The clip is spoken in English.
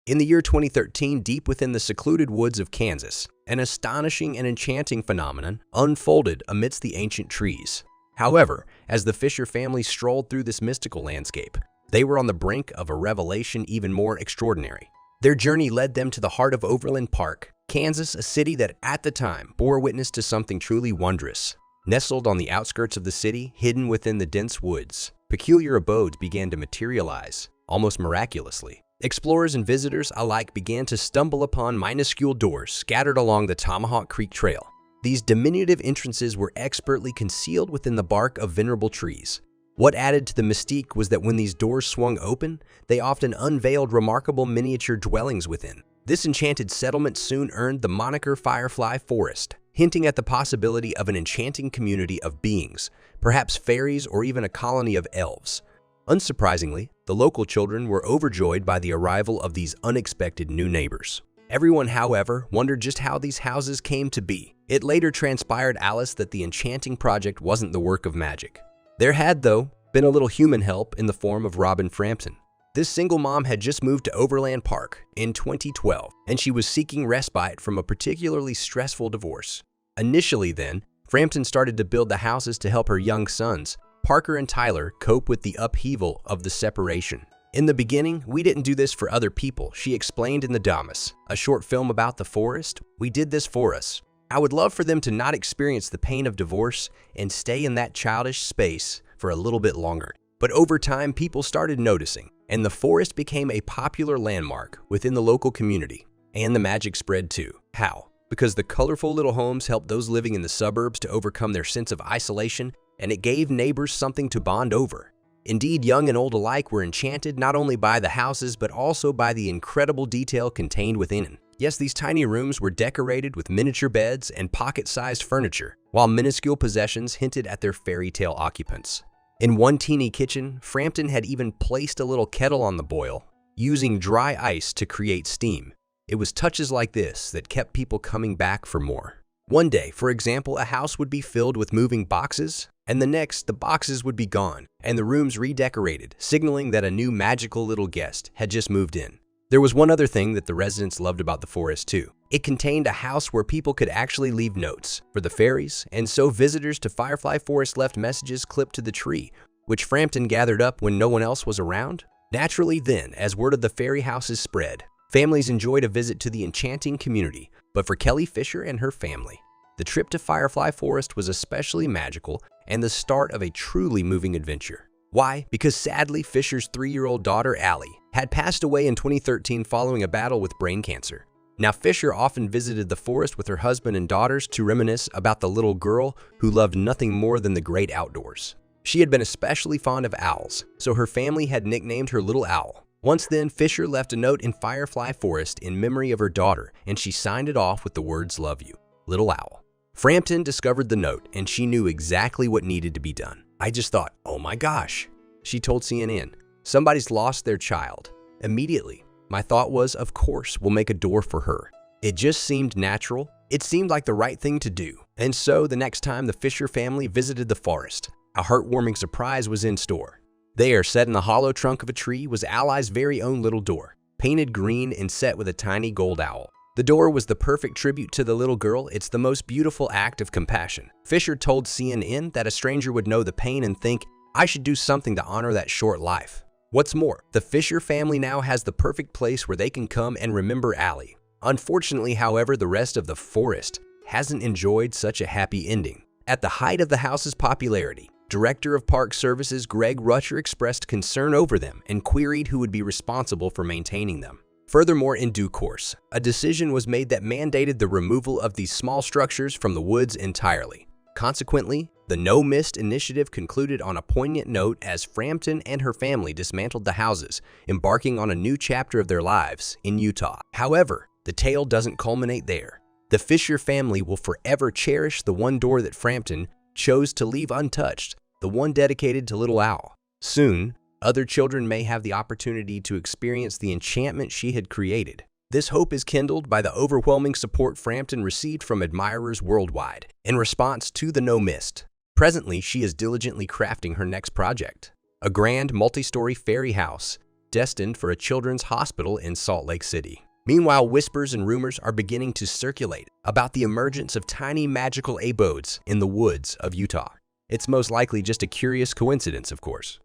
In the year 2013, deep within the secluded woods of Kansas, an astonishing and enchanting phenomenon unfolded amidst the ancient trees. However, as the Fisher family strolled through this mystical landscape, they were on the brink of a revelation even more extraordinary. Their journey led them to the heart of Overland Park, Kansas, a city that at the time bore witness to something truly wondrous. Nestled on the outskirts of the city, hidden within the dense woods, peculiar abodes began to materialize, almost miraculously. Explorers and visitors alike began to stumble upon minuscule doors scattered along the Tomahawk Creek Trail. These diminutive entrances were expertly concealed within the bark of venerable trees. What added to the mystique was that when these doors swung open, they often unveiled remarkable miniature dwellings within. This enchanted settlement soon earned the moniker Firefly Forest, hinting at the possibility of an enchanting community of beings, perhaps fairies or even a colony of elves. Unsurprisingly, the local children were overjoyed by the arrival of these unexpected new neighbors. Everyone, however, wondered just how these houses came to be. It later transpired, Alice, that the enchanting project wasn't the work of magic. There had, though, been a little human help in the form of Robin Frampton. This single mom had just moved to Overland Park in 2012, and she was seeking respite from a particularly stressful divorce. Initially then, Frampton started to build the houses to help her young sons, Parker and Tyler, cope with the upheaval of the separation. In the beginning, we didn't do this for other people, she explained in The Damas, a short film about the forest. We did this for us. I would love for them to not experience the pain of divorce and stay in that childish space for a little bit longer. But over time, people started noticing, and the forest became a popular landmark within the local community. And the magic spread too. How? Because the colorful little homes helped those living in the suburbs to overcome their sense of isolation, and it gave neighbors something to bond over. Indeed, young and old alike were enchanted not only by the houses but also by the incredible detail contained within. Yes, these tiny rooms were decorated with miniature beds and pocket-sized furniture, while minuscule possessions hinted at their fairy tale occupants. In one teeny kitchen, Frampton had even placed a little kettle on the boil, using dry ice to create steam. It was touches like this that kept people coming back for more. One day, for example, a house would be filled with moving boxes, and the next, the boxes would be gone, and the rooms redecorated, signaling that a new magical little guest had just moved in. There was one other thing that the residents loved about the forest too. It contained a house where people could actually leave notes for the fairies, and so visitors to Firefly Forest left messages clipped to the tree, which Frampton gathered up when no one else was around. Naturally then, as word of the fairy houses spread, families enjoyed a visit to the enchanting community. But for Kelly Fisher and her family, the trip to Firefly Forest was especially magical and the start of a truly moving adventure. Why? Because sadly, Fisher's 3-year-old daughter, Allie, had passed away in 2013 following a battle with brain cancer. Now, Fisher often visited the forest with her husband and daughters to reminisce about the little girl who loved nothing more than the great outdoors. She had been especially fond of owls, so her family had nicknamed her Little Owl. Once then, Fisher left a note in Firefly Forest in memory of her daughter, and she signed it off with the words, "Love you, Little Owl." Frampton discovered the note, and she knew exactly what needed to be done. "I just thought, oh my gosh," she told CNN, "somebody's lost their child." Immediately, my thought was, of course, we'll make a door for her. It just seemed natural. It seemed like the right thing to do. And so, the next time the Fisher family visited the forest, a heartwarming surprise was in store. There, set in the hollow trunk of a tree, was Allie's very own little door, painted green and set with a tiny gold owl. The door was the perfect tribute to the little girl. "It's the most beautiful act of compassion." Fisher told CNN that a stranger would know the pain and think, "I should do something to honor that short life." What's more, the Fisher family now has the perfect place where they can come and remember Allie. Unfortunately, however, the rest of the forest hasn't enjoyed such a happy ending. At the height of the house's popularity, Director of Park Services Greg Rutcher expressed concern over them and queried who would be responsible for maintaining them. Furthermore, in due course, a decision was made that mandated the removal of these small structures from the woods entirely. Consequently, the No Mist initiative concluded on a poignant note as Frampton and her family dismantled the houses, embarking on a new chapter of their lives in Utah. However, the tale doesn't culminate there. The Fisher family will forever cherish the one door that Frampton chose to leave untouched, the one dedicated to Little Owl. Soon, other children may have the opportunity to experience the enchantment she had created. This hope is kindled by the overwhelming support Frampton received from admirers worldwide in response to the No Mist. Presently, she is diligently crafting her next project, a grand multi-story fairy house destined for a children's hospital in Salt Lake City. Meanwhile, whispers and rumors are beginning to circulate about the emergence of tiny magical abodes in the woods of Utah. It's most likely just a curious coincidence, of course.